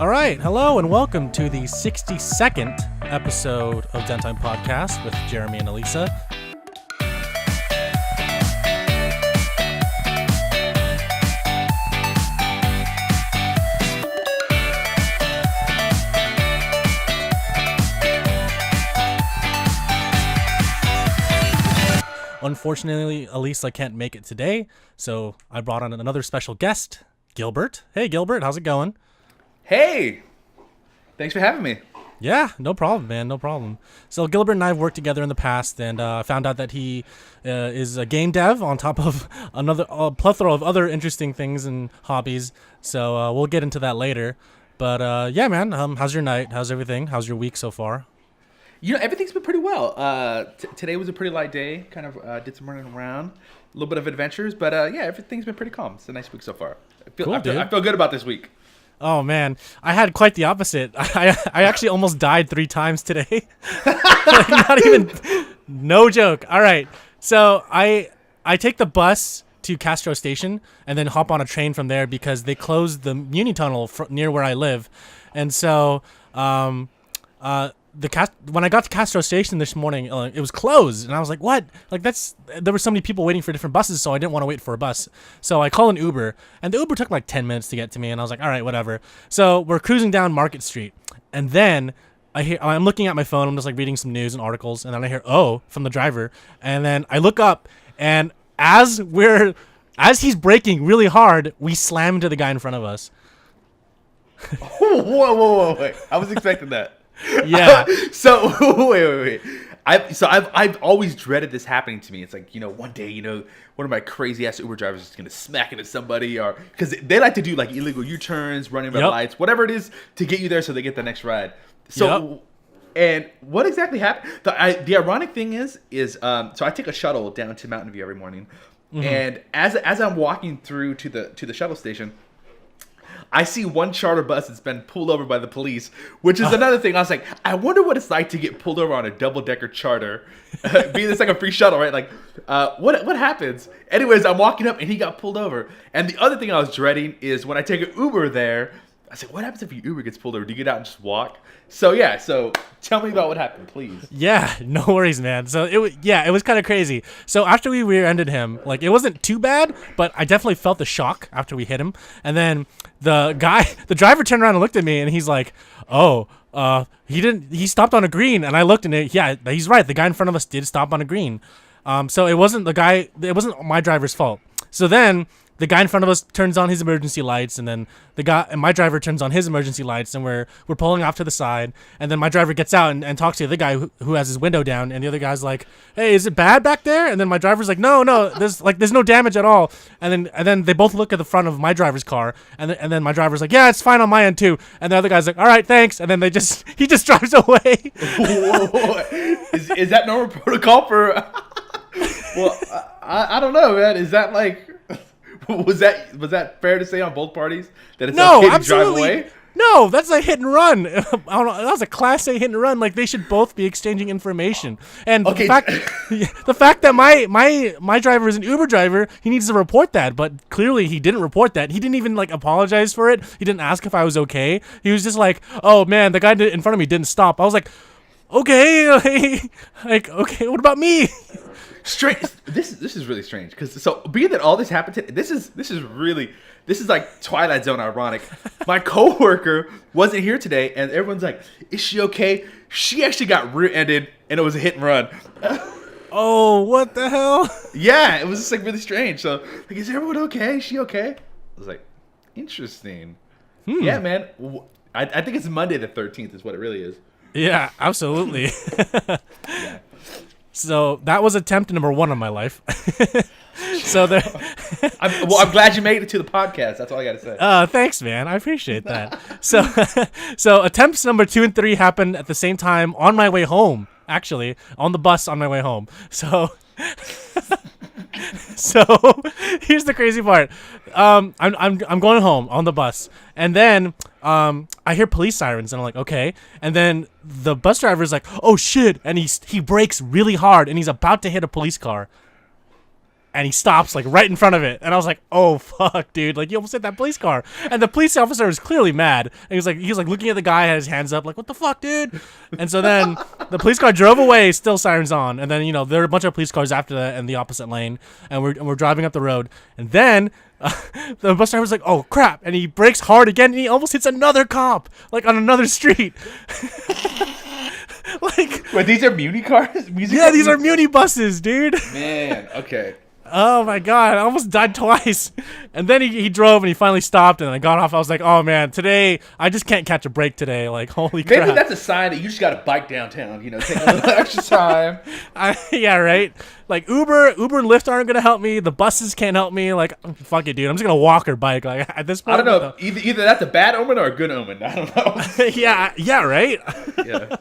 All right, hello and welcome to the 62nd episode of Downtime Podcast with Jeremy and Alyssa. Unfortunately, Alyssa can't make it today, so I brought on another special guest, Gilbert. Hey, Gilbert, how's it going? Hey, thanks for having me. Yeah, no problem, man, no problem. So Gilbert and I have worked together in the past, and found out that he is a game dev on top of another plethora of other interesting things and hobbies. So we'll get into that later. But yeah, man, how's your night? How's everything? How's your week so far? You know, everything's been pretty well. Today was a pretty light day. Kind of did some running around, a little bit of adventures, but yeah, everything's been pretty calm. It's a nice week so far. I feel good about this week. Oh man, I had quite the opposite. I actually almost died 3 times today. Like, not even, no joke. All right, so I take the bus to Castro Station and then hop on a train from there because they closed the Muni Tunnel near where I live, and so when I got to Castro Station this morning, it was closed, and I was like, "What?" Like there were so many people waiting for different buses, so I didn't want to wait for a bus. So I called an Uber, and the Uber took like 10 minutes to get to me, and I was like, "All right, whatever." So we're cruising down Market Street, and then I'm looking at my phone, I'm just like reading some news and articles, and then I hear "oh" from the driver, and then I look up, and as he's braking really hard, we slam into the guy in front of us. Whoa! Wait. I was expecting that. Yeah. So wait. I've always dreaded this happening to me. It's like, one day, one of my crazy ass Uber drivers is gonna smack into somebody, or because they like to do like illegal U-turns, running red lights, whatever it is to get you there so they get the next ride. So, and what exactly happened? The ironic thing is so I take a shuttle down to Mountain View every morning, and as I'm walking through to the shuttle station, I see one charter bus that's been pulled over by the police, which is another thing. I was like, I wonder what it's like to get pulled over on a double-decker charter, being it's like a free shuttle, right? Like, what happens? Anyways, I'm walking up, and he got pulled over. And the other thing I was dreading is when I take an Uber there, I said, what happens if your Uber gets pulled over? Do you get out and just walk? So, yeah. So, tell me about what happened, please. Yeah, no worries, man. So, it was kind of crazy. So, after we rear-ended him, like, it wasn't too bad, but I definitely felt the shock after we hit him. And then the driver turned around and looked at me, and he's like, oh, he stopped on a green. And I looked, and he's right. The guy in front of us did stop on a green. So, it wasn't my driver's fault. So, then the guy in front of us turns on his emergency lights, and then my driver turns on his emergency lights, and we're pulling off to the side, and then my driver gets out and talks to the other guy who has his window down, and the other guy's like, "Hey, is it bad back there?" And then my driver's like, "No, there's no damage at all." And then they both look at the front of my driver's car, and then my driver's like, "Yeah, it's fine on my end too." And the other guy's like, "All right, thanks." And then he just drives away. Is that normal protocol for? Well, I don't know, man. Is that like? Was that fair to say on both parties that it's okay to drive away? No, that's a hit and run. I don't know, that was a class A hit and run. Like, they should both be exchanging information. And the fact that my driver is an Uber driver, he needs to report that. But clearly he didn't report that. He didn't even like apologize for it. He didn't ask if I was okay. He was just like, "Oh man, the guy in front of me didn't stop." I was like, okay, like okay, what about me? Strange. This is really strange because being that all this happened today, this is like Twilight Zone ironic. My coworker wasn't here today, and everyone's like, "Is she okay?" She actually got rear-ended, and it was a hit and run. Oh, what the hell? Yeah, it was just like really strange. So, like, is everyone okay? Is she okay? I was like, interesting. Yeah, man. I think it's Monday the 13th is what it really is. Yeah, absolutely. Yeah. So that was attempt number 1 on my life. So there. I'm glad you made it to the podcast. That's all I got to say. Thanks, man. I appreciate that. So attempts number 2 and 3 happened at the same time on my way home. Actually, on the bus on my way home. So here's the crazy part. I'm going home on the bus, and then I hear police sirens, and I'm like, okay. And then the bus driver's like, oh shit, and he brakes really hard, and he's about to hit a police car. and he stops like right in front of it, and I was like, "Oh fuck, dude! Like you almost hit that police car." And the police officer was clearly mad, and he was like looking at the guy, had his hands up, like, "What the fuck, dude?" And so then the police car drove away, still sirens on, and then there were a bunch of police cars after that in the opposite lane, and we're driving up the road, and then the bus driver was like, "Oh crap!" and he brakes hard again, and he almost hits another cop, like on another street. Like, wait, these are Muni cars? These are Muni buses, dude. Man, okay. Oh my god, I almost died twice. And then he drove and he finally stopped, and I got off. I was like, oh man, today I just can't catch a break today. Like, holy crap. Maybe that's a sign that you just got to bike downtown, take a little extra time. Yeah, right? Like Uber and Lyft aren't going to help me. The buses can't help me. Like, fuck it, dude. I'm just going to walk or bike. Like, at this point. I don't know. Either that's a bad omen or a good omen. I don't know. yeah, right? Yeah.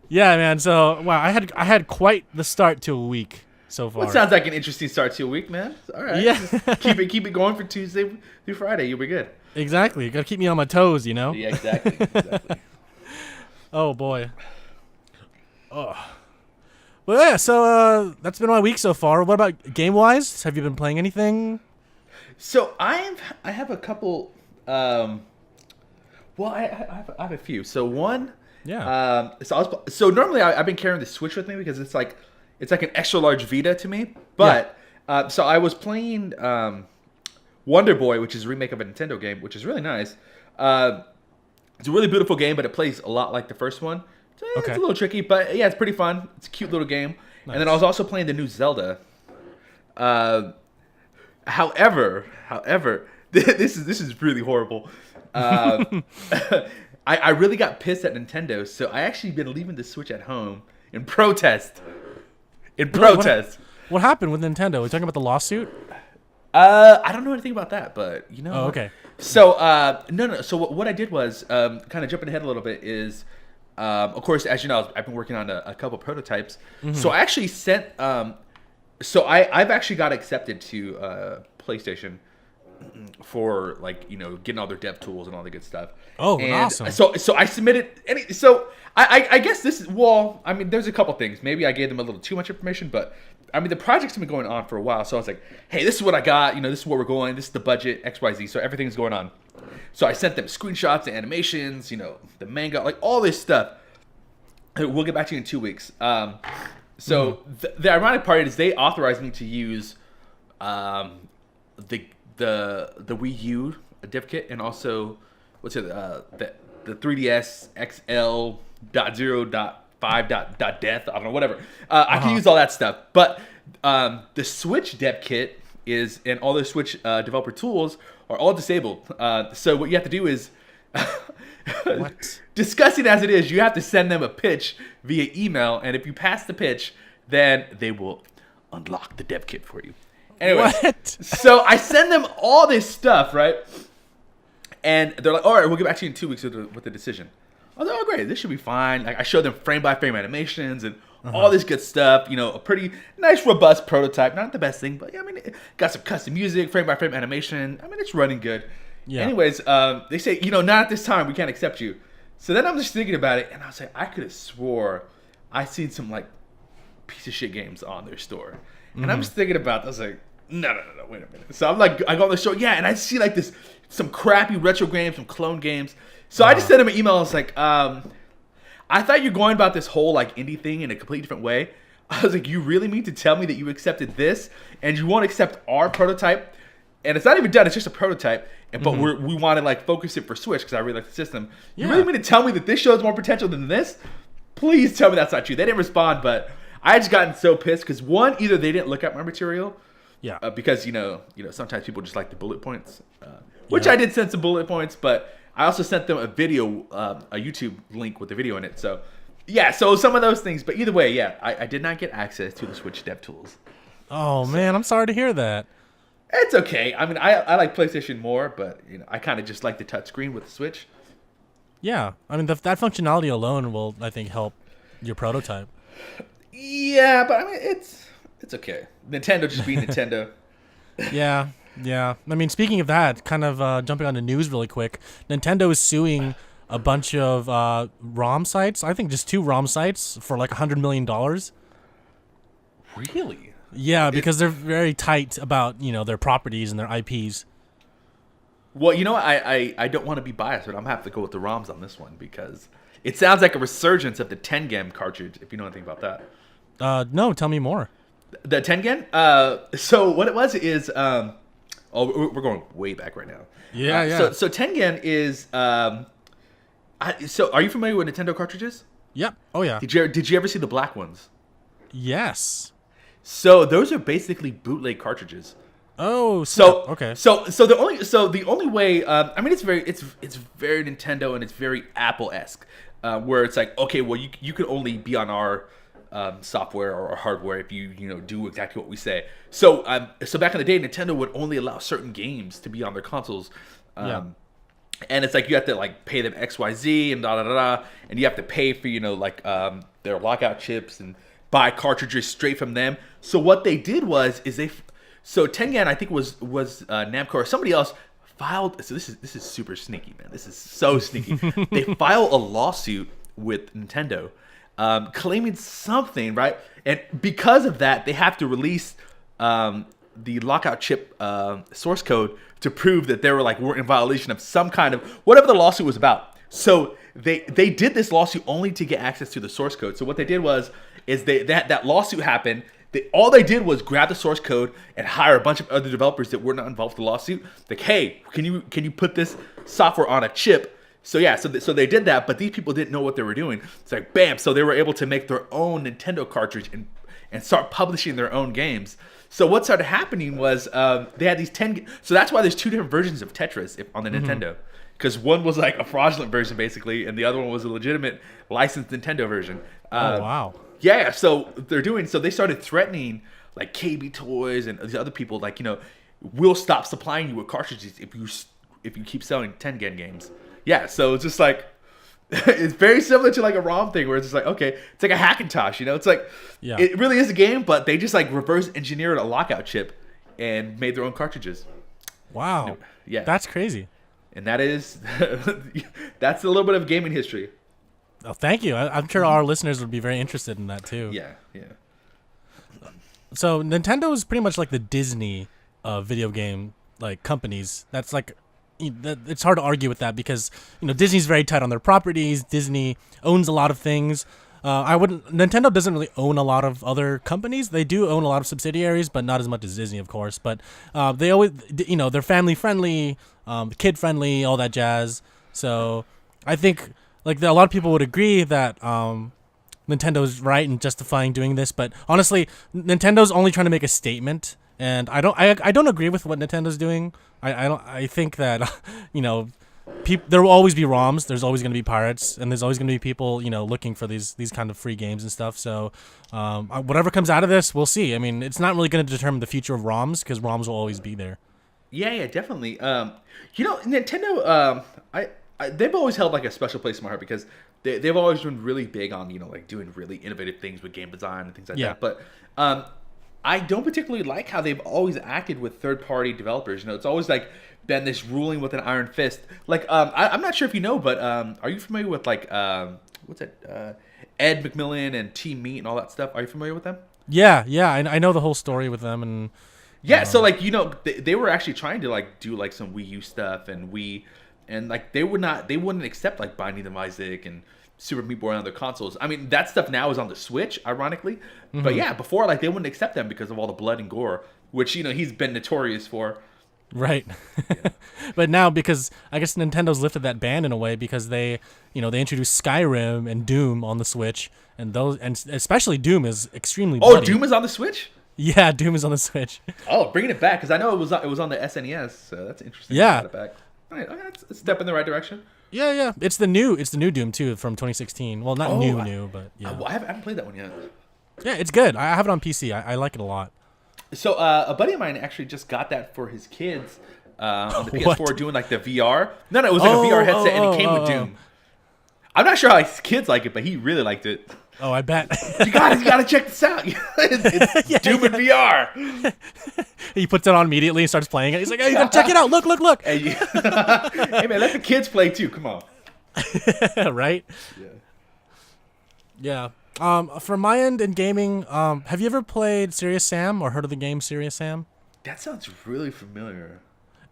Yeah, man. So, wow, I had quite the start to a week so far. Well, it sounds like an interesting start to a week, man. All right. Yeah. Just keep it going for Tuesday through Friday. You'll be good. Exactly. You got to keep me on my toes, Yeah, exactly. Oh, boy. Oh. Well, yeah, so that's been my week so far. What about game-wise? Have you been playing anything? So I have a couple. I have a few. So one. Yeah. So normally I've been carrying the Switch with me because it's like an extra large Vita to me. But so I was playing Wonder Boy, which is a remake of a Nintendo game, which is really nice. It's a really beautiful game, but it plays a lot like the first one. So, It's a little tricky, but yeah, it's pretty fun. It's a cute little game. Nice. And then I was also playing the new Zelda. However, this is really horrible. I really got pissed at Nintendo, so I actually been leaving the Switch at home in protest. What happened with Nintendo? Are we talking about the lawsuit? I don't know anything about that, but Oh, okay. So no. So what I did was kind of jumping ahead a little bit is, of course, as you know, I've been working on a couple prototypes. Mm-hmm. So I actually sent. So I've actually got accepted to PlayStation for getting all their dev tools and all the good stuff. Oh, and awesome! So I submitted. I guess this is there's a couple things. Maybe I gave them a little too much information, but the project's been going on for a while. So I was like, hey, this is what I got. This is where we're going. This is the budget XYZ. So everything's going on. So I sent them screenshots and animations. The manga, like all this stuff. We'll get back to you in 2 weeks. So the ironic part is they authorized me to use the Wii U dev kit and also the 3DS XL .0.5.death. I don't know, whatever. I can use all that stuff, but the Switch dev kit and all the Switch developer tools are all disabled. So what you have to do is, disgusting as it is, you have to send them a pitch via email, and if you pass the pitch, then they will unlock the dev kit for you. Anyway, so I send them all this stuff, right? And they're like, all right, we'll get back to you in 2 weeks with the decision. I was like, oh, great, this should be fine. Like, I showed them frame-by-frame animations and all this good stuff. a pretty nice, robust prototype. Not the best thing, but it got some custom music, frame-by-frame animation. It's running good. Yeah. Anyways, they say, not at this time. We can't accept you. So then I'm just thinking about it, and I was like, I could have swore I seen some, piece of shit games on their store. And I'm just thinking about it. I was like, no, wait a minute. So I'm like, I go on the show, and I see some crappy retro games, some clone games. So I just sent him an email. I was like, I thought you're going about this whole indie thing in a completely different way. I was like, you really mean to tell me that you accepted this and you won't accept our prototype? And it's not even done. It's just a prototype. But we want to focus it for Switch because I really like the system. You really mean to tell me that this shows more potential than this? Please tell me that's not true. They didn't respond, but I just gotten so pissed because one, either they didn't look at my material. Yeah. Because sometimes people just like the bullet points, which I did send some bullet points, but I also sent them a video, a YouTube link with the video in it. So yeah, so some of those things. But either way, I did not get access to the Switch dev tools. Oh man, I'm sorry to hear that. It's okay. I like PlayStation more, but I kind of just like the touchscreen with the Switch. Yeah, that functionality alone will, I think, help your prototype. Yeah, but it's okay. Nintendo just being Nintendo. Yeah. Speaking of that, kind of jumping on the news really quick, Nintendo is suing a bunch of ROM sites. I think just 2 ROM sites for $100 million. Really? Yeah, because they're very tight about their properties and their IPs. Well, I don't want to be biased, but I'm gonna have to go with the ROMs on this one because it sounds like a resurgence of the Tengen cartridge. If you know anything about that. No, tell me more. The Tengen. So what it was is we're going way back right now. Yeah. So Tengen is so are you familiar with Nintendo cartridges? Yep. Oh yeah. Did you ever see the black ones? Yes. So those are basically bootleg cartridges. Oh, okay. So the only way, I mean, it's very Nintendo and it's very Apple-esque, where it's like, okay, well, you can only be on our software or hardware if you do exactly what we say. So back in the day, Nintendo would only allow certain games to be on their consoles. And it's like you have to like pay them XYZ and and you have to pay for their lockout chips and buy cartridges straight from them. So what they did so Tengen, I think was Namco or somebody else filed. So this is super sneaky, man. This is so sneaky. They file a lawsuit with Nintendo, claiming something, right? And because of that, they have to release the lockout chip source code to prove that they were in violation of some kind of whatever the lawsuit was about. So they did this lawsuit only to get access to the source code. So what they did is that lawsuit happened. All they did was grab the source code and hire a bunch of other developers that were not involved in the lawsuit. Like, hey, can you put this software on a chip? So yeah, so they did that, but these people didn't know what they were doing. It's like, bam! So they were able to make their own Nintendo cartridge and start publishing their own games. So what started happening was they had these 10. So that's why there's two different versions of Tetris on the Nintendo, because one was like a fraudulent version basically, and the other one was a legitimate licensed Nintendo version. Oh wow. Yeah, so they started threatening like KB Toys and these other people, like, we'll stop supplying you with cartridges if you keep selling Tengen games. Yeah, so it's just like it's very similar to like a ROM thing where it's just like, okay, it's like a Hackintosh, it's like it really is a game, but they just like reverse engineered a lockout chip and made their own cartridges. Wow. Yeah. That's crazy. And that's a little bit of gaming history. Oh, thank you. I'm sure our listeners would be very interested in that too. Yeah. So Nintendo is pretty much like the Disney of video game like companies. That's like, it's hard to argue with that because Disney's very tight on their properties. Disney owns a lot of things. Nintendo doesn't really own a lot of other companies. They do own a lot of subsidiaries, but not as much as Disney, of course. But they always, they're family friendly, kid friendly, all that jazz. So I think like a lot of people would agree that Nintendo's right in justifying doing this, but honestly, Nintendo's only trying to make a statement, and I don't agree with what Nintendo's doing. I think that there will always be ROMs. There's always going to be pirates, and there's always going to be people looking for these kind of free games and stuff. So whatever comes out of this, we'll see. I mean, it's not really going to determine the future of ROMs because ROMs will always be there. Yeah, definitely. Nintendo, they've always held like a special place in my heart because they've always been really big on like doing really innovative things with game design and things like that. But I don't particularly like how they've always acted with third-party developers. It's always like been this ruling with an iron fist. Like I'm not sure if you know, but are you familiar with like what's it? Ed McMillan and Team Meat and all that stuff? Are you familiar with them? Yeah, I know the whole story with them and. Yeah, so like they were actually trying to like do like some Wii U stuff and like they wouldn't accept like Binding of Isaac and Super Meat Boy on their consoles. I mean, that stuff now is on the Switch, ironically. Mm-hmm. But yeah, before like they wouldn't accept them because of all the blood and gore, which he's been notorious for. Right. Yeah. But now because I guess Nintendo's lifted that ban in a way because they introduced Skyrim and Doom on the Switch and especially Doom is extremely bloody. Oh, Doom is on the Switch? Yeah, Doom is on the Switch. Oh, bringing it back because I know it was on the SNES, so that's interesting. Yeah. It back. All right, that's a step in the right direction. Yeah. It's the new Doom too from 2016. Well, not new, but yeah. I haven't played that one yet. Yeah, it's good. I have it on PC. I like it a lot. So a buddy of mine actually just got that for his kids on the PS4 doing like the VR. No, it was like a VR headset and it came with Doom. I'm not sure how his kids like it, but he really liked it. Oh, I bet. you gotta check this out. it's Doom in VR. He puts it on immediately and starts playing it. He's like, "Hey, you gotta check it out. Look." Hey, hey man, let the kids play too. Come on. Right? Yeah. Yeah. From my end in gaming, have you ever played Serious Sam or heard of the game Serious Sam? That sounds really familiar.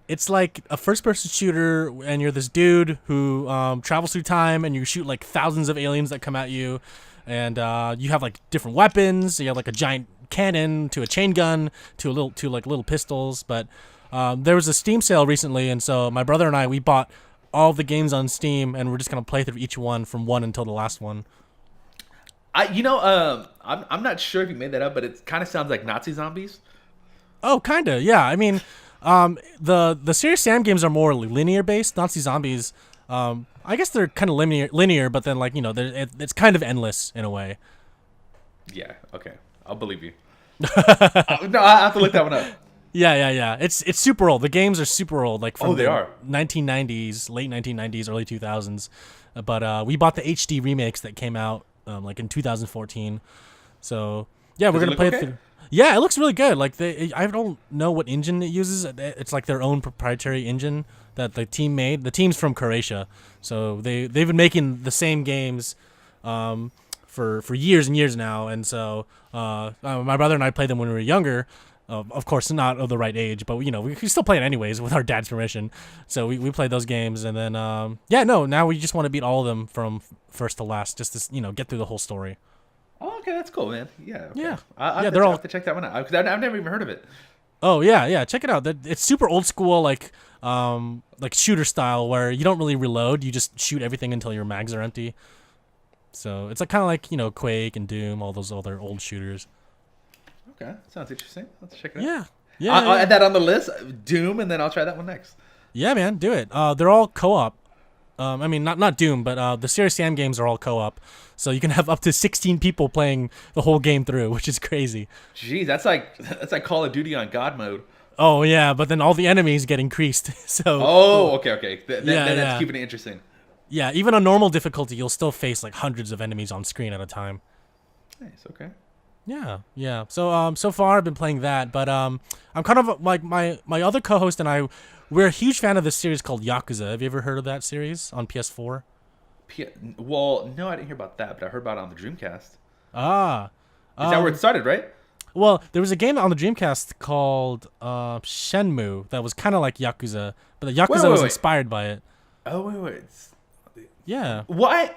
It's like a first-person shooter, and you're this dude who travels through time, and you shoot like thousands of aliens that come at you, and you have like different weapons. You have like a giant cannon to a chain gun to little pistols. But there was a Steam sale recently, and so my brother and we bought all the games on Steam, and we're just gonna play through each one from one until the last one. I'm not sure if you made that up, but it kind of sounds like Nazi zombies. Oh, kinda, yeah. I mean, the Serious Sam games are more linear based. Nazi Zombies, I guess they're kind of linear, but then like it's kind of endless in a way. Yeah. Okay. I'll believe you. No, I have to look that one up. Yeah. It's super old. The games are super old, like from they are 1990s, late 1990s, early 2000s. But we bought the HD remakes that came out like in 2014. So yeah, we're gonna play it through. Yeah, it looks really good. Like I don't know what engine it uses. It's like their own proprietary engine that the team made. The team's from Croatia, so they've been making the same games for years and years now. And so my brother and I played them when we were younger. Of course, not of the right age, but we still play it anyways with our dad's permission. So we played those games, and then now we just want to beat all of them from first to last, just to get through the whole story. Oh, okay, that's cool, man. Yeah. Okay. Yeah. I have to check that one out because I've never even heard of it. Oh yeah, check it out. It's super old school, like shooter style, where you don't really reload. You just shoot everything until your mags are empty. So it's like kind of like Quake and Doom, all those other old shooters. Okay, sounds interesting. Let's check it out. Yeah. I'll add that on the list, Doom, and then I'll try that one next. Yeah, man, do it. They're all co-op. I mean, not Doom, but the Serious Sam games are all co-op, so you can have up to 16 people playing the whole game through, which is crazy. Jeez, that's like Call of Duty on God mode. Oh yeah, but then all the enemies get increased. So. Oh, okay. That's keeping it interesting. Yeah, even on normal difficulty, you'll still face like hundreds of enemies on screen at a time. Nice. Okay. Yeah. So far I've been playing that, but I'm kind of like my other co-host and I. We're a huge fan of this series called Yakuza. Have you ever heard of that series on PS4? Well, no, I didn't hear about that, but I heard about it on the Dreamcast. Is that where it started, right? Well, there was a game on the Dreamcast called Shenmue that was kind of like Yakuza, but the Yakuza was inspired by it. Oh, wait. Yeah. What?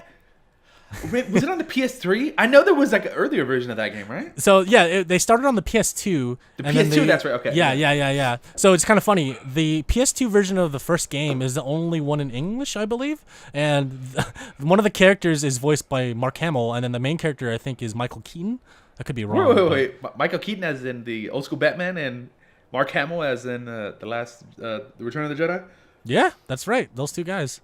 Was it on the PS3? I know there was like an earlier version of that game, right? So yeah, they started on the PS2. The PS2, that's right. Okay. Yeah. So it's kind of funny. The PS2 version of the first game is the only one in English, I believe, and one of the characters is voiced by Mark Hamill, and then the main character I think is Michael Keaton. I could be wrong. Wait. Michael Keaton as in the old school Batman, and Mark Hamill as in the Return of the Jedi. Yeah, that's right. Those two guys.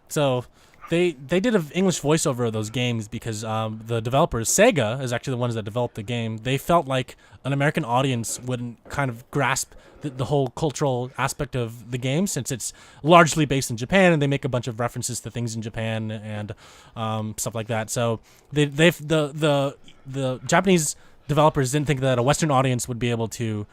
So. They did an English voiceover of those games because the developers, Sega, is actually the ones that developed the game. They felt like an American audience wouldn't kind of grasp the whole cultural aspect of the game since it's largely based in Japan and they make a bunch of references to things in Japan and stuff like that. So the Japanese developers didn't think that a Western audience would be able to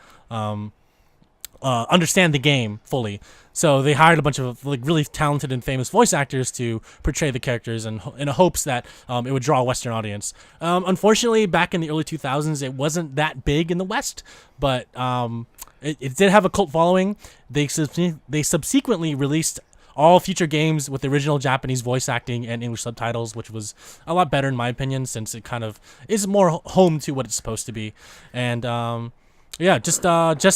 understand the game fully. So they hired a bunch of like really talented and famous voice actors to portray the characters in hopes that it would draw a Western audience. Unfortunately, back in the early 2000s, it wasn't that big in the West, but it did have a cult following. They subsequently released all future games with the original Japanese voice acting and English subtitles, which was a lot better in my opinion since it kind of is more home to what it's supposed to be. And yeah, just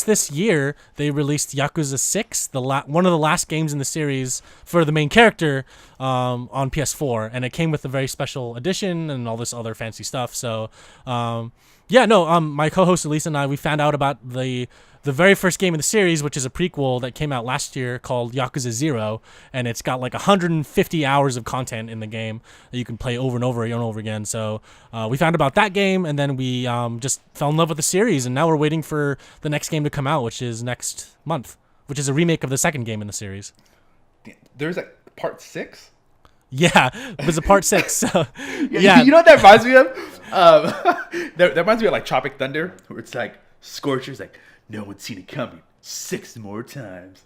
this year they released Yakuza 6, one of the last games in the series for the main character on PS4, and it came with a very special edition and all this other fancy stuff. So my co-host Alyssa and I, we found out about the very first game in the series, which is a prequel that came out last year called Yakuza 0, and it's got like 150 hours of content in the game that you can play over and over again. So we found about that game, and then we just fell in love with the series, and now we're waiting for the next game to come out, which is next month, which is a remake of the second game in the series. There's like part 6? Yeah, it was a part 6. So, yeah. You know what that reminds me of? That reminds me of like Tropic Thunder, where it's like Scorcher's like, no one's seen it coming 6 more times.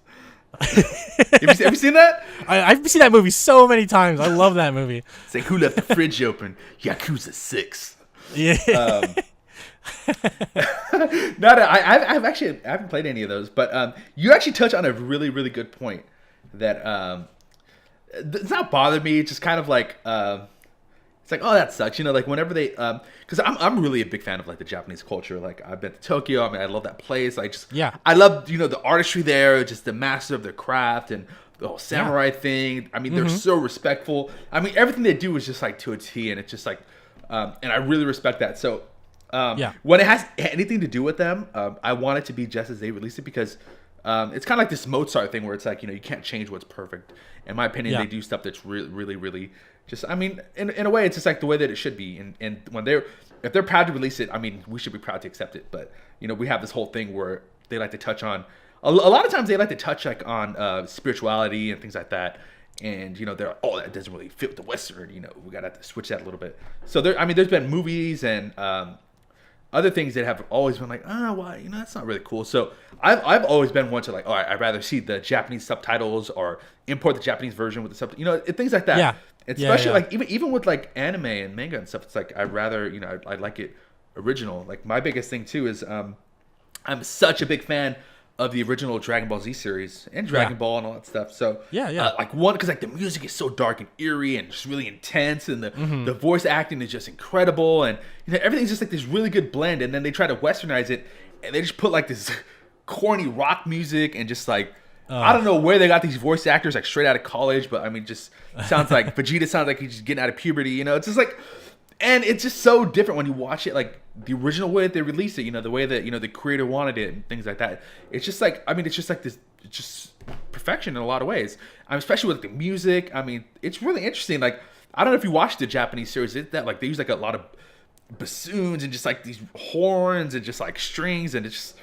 Have you seen that? I've seen that movie so many times. I love that movie. It's like, who left the fridge open? Yakuza 6. Yeah. No, I haven't played any of those, but you actually touch on a really, really good point that it's not bothered me. It's just kind of like it's like, oh, that sucks, like whenever they because I'm really a big fan of like the Japanese culture. Like I've been to Tokyo. I mean, I love that place. I love the artistry there, just the master of their craft and the whole samurai thing. I mean, they're so respectful. I mean, everything they do is just like to a T, and it's just like and I really respect that. So when it has anything to do with them, I want it to be just as they release it, because it's kind of like this Mozart thing where it's like, you can't change what's perfect. In my opinion, they do stuff that's really, really, really just, I mean, in a way, it's just like the way that it should be. And when if they're proud to release it, I mean, we should be proud to accept it. But, we have this whole thing where they like to touch on, a lot of times they like to touch like on spirituality and things like that. And, they're like, oh, that doesn't really fit with the Western, we got to switch that a little bit. So there's been movies and other things that have always been like, why, that's not really cool. So I've always been one to like, I'd rather see the Japanese subtitles or import the Japanese version with the subtitles, things like that. Yeah. Especially like even with like anime and manga and stuff, it's like I'd rather, I'd like it original. Like my biggest thing too is I'm such a big fan of the original Dragon Ball Z series and Dragon Ball and all that stuff. So like one, because like the music is so dark and eerie and just really intense, and the voice acting is just incredible, and everything's just like this really good blend. And then they try to westernize it, and they just put like this corny rock music and just like I don't know where they got these voice actors like straight out of college, but I mean, just sounds like Vegeta sounds like he's just getting out of puberty. It's just like. And it's just so different when you watch it, like the original way that they released it, the way that, the creator wanted it and things like that. It's just like, I mean, it's just like this, it's just perfection in a lot of ways. Especially with the music. I mean, it's really interesting. Like, I don't know if you watched the Japanese series, that like they use like a lot of bassoons and just like these horns and just like strings, and it's just,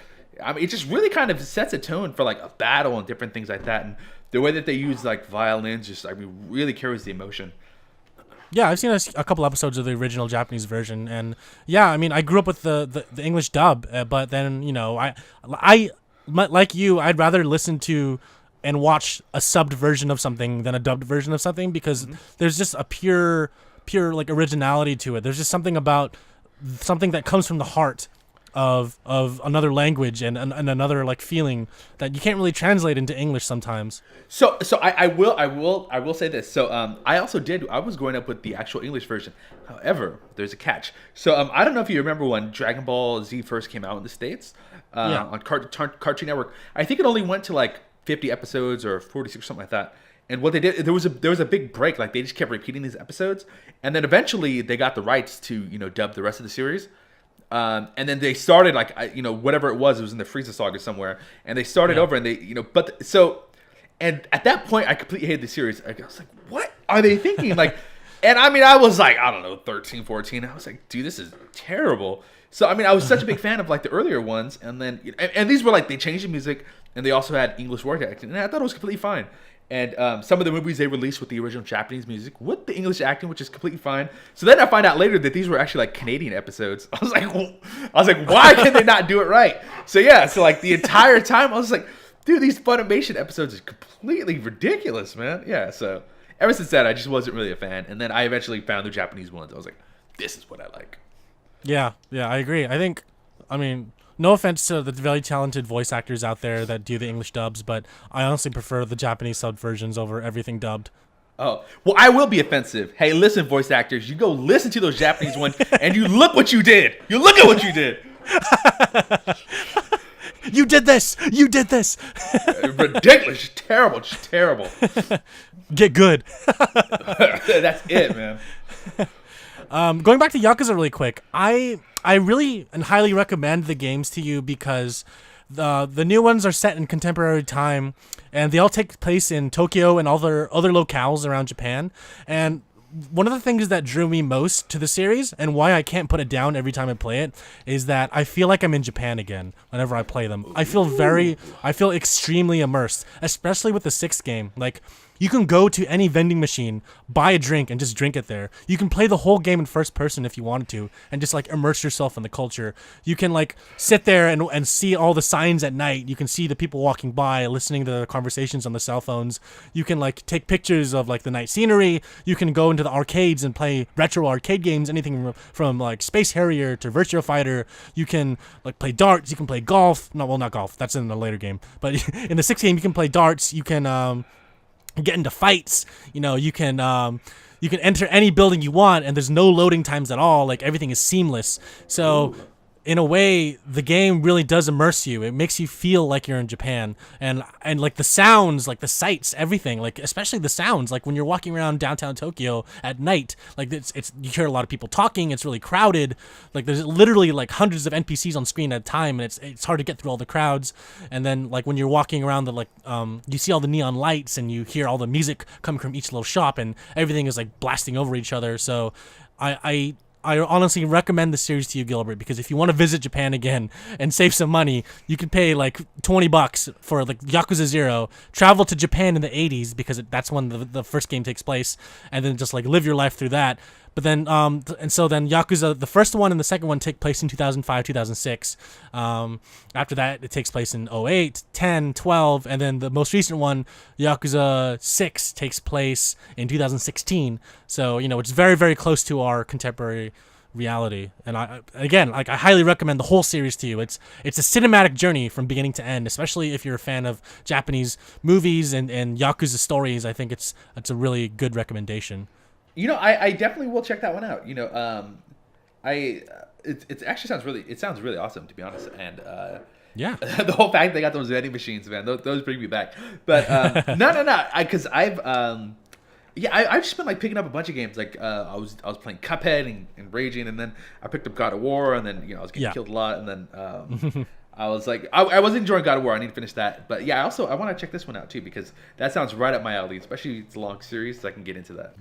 I mean, it just really kind of sets a tone for like a battle and different things like that. And the way that they use like violins just, I mean, really carries the emotion. Yeah, I've seen a couple episodes of the original Japanese version, and I mean, I grew up with the English dub, but then I like you, I'd rather listen to and watch a subbed version of something than a dubbed version of something, because there's just a pure like originality to it. There's just something about something that comes from the heart of another language and another like feeling that you can't really translate into English sometimes. So I will say this. So I was growing up with the actual English version. However, there's a catch. So I don't know if you remember when Dragon Ball Z first came out in the States on Cartoon Network. I think it only went to like 50 episodes or 46 or something like that. And what they did, there was a big break. Like they just kept repeating these episodes, and then eventually they got the rights to dub the rest of the series. And then they started like whatever it was in the Frieza saga somewhere, and they started over, and they and at that point I completely hated the series. I was like, what are they thinking? Like, and I mean, I was like, I don't know, 13, 14. I was like, dude, this is terrible. So I mean, I was such a big fan of like the earlier ones, and then and these were like, they changed the music, and they also had English word acting, and I thought it was completely fine. And some of the movies they released with the original Japanese music with the English acting, which is completely fine. So then I find out later that these were actually like Canadian episodes. I was like, why can they not do it right? So like the entire time I was like, dude, these Funimation episodes are completely ridiculous, man. Yeah. So ever since that, I just wasn't really a fan. And then I eventually found the Japanese ones. I was like, this is what I like. Yeah, I agree. I mean, no offense to the very talented voice actors out there that do the English dubs, but I honestly prefer the Japanese sub versions over everything dubbed. Oh, well, I will be offensive. Hey, listen, voice actors, you go listen to those Japanese ones, and you look what you did. You look at what you did. You did this. Ridiculous. Just terrible. Just terrible. Get good. That's it, man. Going back to Yakuza really quick, I really and highly recommend the games to you, because the new ones are set in contemporary time, and they all take place in Tokyo and other locales around Japan. And one of the things that drew me most to the series, and why I can't put it down every time I play it, is that I feel like I'm in Japan again whenever I play them. I feel extremely immersed, especially with the 6th game. Like, You can go to any vending machine, buy a drink, and just drink it there. You can play the whole game in first person if you wanted to, and just like immerse yourself in the culture. You can like sit there and see all the signs at night. You can see the people walking by, listening to the conversations on the cell phones. You can like take pictures of like the night scenery. You can go into the arcades and play retro arcade games, anything from like Space Harrier to Virtua Fighter. You can like play darts. You can play golf. No, well, not golf. That's in the later game. But in the 6th game, you can play darts. You can get into fights. You can enter any building you want, and there's no loading times at all. Like everything is seamless. So in a way, the game really does immerse you. It makes you feel like you're in Japan, and like the sounds, like the sights, everything, like especially the sounds, like when you're walking around downtown Tokyo at night, like it's you hear a lot of people talking. It's really crowded. Like there's literally like hundreds of NPCs on screen at a time, and it's hard to get through all the crowds. And then like when you're walking around you see all the neon lights, and you hear all the music coming from each little shop, and everything is like blasting over each other. So I honestly recommend the series to you, Gilbert, because if you want to visit Japan again and save some money, you can pay like $20 for like Yakuza 0, travel to Japan in the 80s because that's when the first game takes place, and then just like live your life through that. But then, and so then Yakuza, the first one and the second one take place in 2005, 2006. After that, it takes place in 08, 10, 12, and then the most recent one, Yakuza 6, takes place in 2016. So, it's very, very close to our contemporary reality. And I highly recommend the whole series to you. It's a cinematic journey from beginning to end, especially if you're a fan of Japanese movies and Yakuza stories. I think it's a really good recommendation. I definitely will check that one out. It actually sounds really awesome, to be honest. And yeah, the whole fact they got those vending machines, man, those bring me back. But no, because I've just been like picking up a bunch of games. Like I was playing Cuphead and raging, and then I picked up God of War, and then I was getting killed a lot, and then I was like, I was enjoying God of War. I need to finish that. But yeah, I want to check this one out too, because that sounds right up my alley, especially it's a long series, so I can get into that.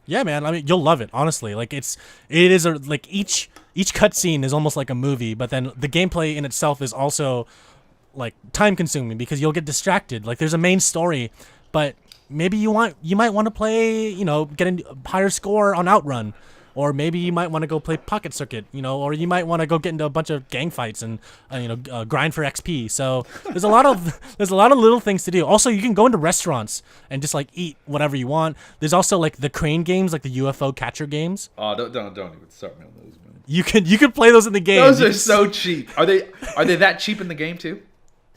Yeah, man. I mean, you'll love it. Honestly, like each cutscene is almost like a movie, but then the gameplay in itself is also like time consuming because you'll get distracted. Like there's a main story, but maybe you might want to play, get a higher score on Outrun. Or maybe you might want to go play Pocket Circuit, or you might want to go get into a bunch of gang fights and grind for XP. So there's a lot of little things to do. Also, you can go into restaurants and just like eat whatever you want. There's also like the crane games, like the UFO catcher games. Oh, don't even start me on those, man. You can play those in the game. Those are so cheap. Are they that cheap in the game too?